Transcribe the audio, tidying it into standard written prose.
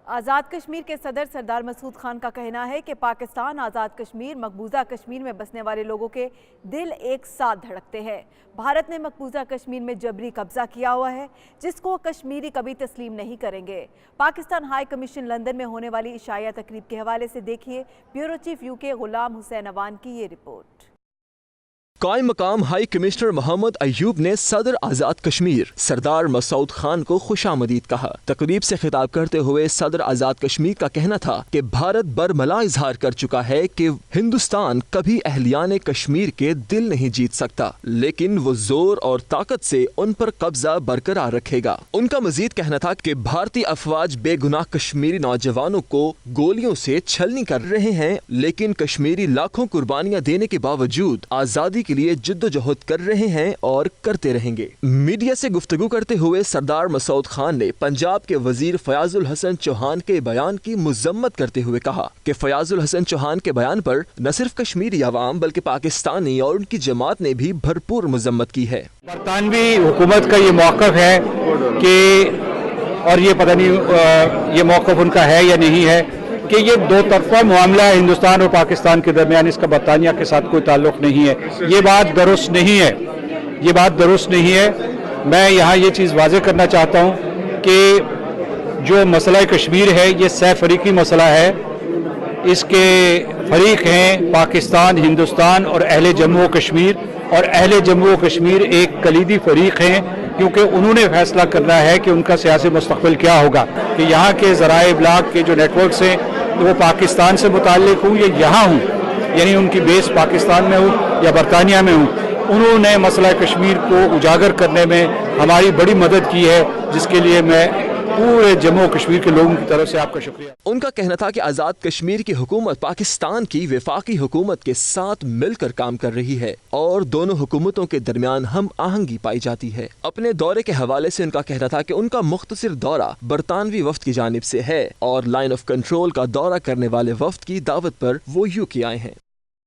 آزاد کشمیر کے صدر سردار مسعود خان کا کہنا ہے کہ پاکستان آزاد کشمیر مقبوضہ کشمیر میں بسنے والے لوگوں کے دل ایک ساتھ دھڑکتے ہیں۔ بھارت نے مقبوضہ کشمیر میں جبری قبضہ کیا ہوا ہے جس کو کشمیری کبھی تسلیم نہیں کریں گے۔ پاکستان ہائی کمیشن لندن میں ہونے والی عشائیہ تقریب کے حوالے سے دیکھیے بیورو چیف UK غلام حسین اوان کی یہ رپورٹ۔ قائم مقام ہائی کمشنر محمد ایوب نے صدر آزاد کشمیر سردار مسعود خان کو خوش آمدید کہا۔ تقریب سے خطاب کرتے ہوئے صدر آزاد کشمیر کا کہنا تھا کہ بھارت برملا اظہار کر چکا ہے کہ ہندوستان کبھی اہلیان کشمیر کے دل نہیں جیت سکتا، لیکن وہ زور اور طاقت سے ان پر قبضہ برقرار رکھے گا۔ ان کا مزید کہنا تھا کہ بھارتی افواج بے گناہ کشمیری نوجوانوں کو گولیوں سے چھلنی کر رہے ہیں، لیکن کشمیری لاکھوں قربانیاں دینے کے باوجود آزادی کے لیے جد و جہد کر رہے ہیں اور کرتے رہیں گے۔ میڈیا سے گفتگو کرتے ہوئے سردار مسعود خان نے پنجاب کے وزیر فیاض الحسن چوہان کے بیان کی مذمت کرتے ہوئے کہا کہ فیاض الحسن چوہان کے بیان پر نہ صرف کشمیری عوام بلکہ پاکستانی اور ان کی جماعت نے بھی بھرپور مذمت کی ہے۔ برطانوی حکومت کا یہ موقف ہے کہ اور یہ پتہ نہیں یہ موقف ان کا ہے یا نہیں ہے کہ یہ دو طرفہ معاملہ ہے ہندوستان اور پاکستان کے درمیان، اس کا برطانیہ کے ساتھ کوئی تعلق نہیں ہے۔ یہ بات درست نہیں ہے، یہ بات درست نہیں ہے۔ میں یہاں یہ چیز واضح کرنا چاہتا ہوں کہ جو مسئلہ کشمیر ہے یہ سہ فریقی مسئلہ ہے۔ اس کے فریق ہیں پاکستان، ہندوستان اور اہل جموں و کشمیر، اور اہل جموں و کشمیر ایک کلیدی فریق ہیں کیونکہ انہوں نے فیصلہ کرنا ہے کہ ان کا سیاسی مستقبل کیا ہوگا، کہ یہاں کے ذرائع ابلاغ کے جو نیٹ ورکس ہیں وہ پاکستان سے متعلق ہوں یا یہاں ہوں، یعنی ان کی بیس پاکستان میں ہو یا برطانیہ میں ہوں، انہوں نے مسئلہ کشمیر کو اجاگر کرنے میں ہماری بڑی مدد کی ہے، جس کے لیے میں پورے جموں و کشمیر کے لوگوں کی طرف سے آپ کا شکریہ۔ ان کا کہنا تھا کہ آزاد کشمیر کی حکومت پاکستان کی وفاقی حکومت کے ساتھ مل کر کام کر رہی ہے اور دونوں حکومتوں کے درمیان ہم آہنگی پائی جاتی ہے۔ اپنے دورے کے حوالے سے ان کا کہنا تھا کہ ان کا مختصر دورہ برطانوی وفد کی جانب سے ہے اور لائن آف کنٹرول کا دورہ کرنے والے وفد کی دعوت پر وہ UK آئے ہیں۔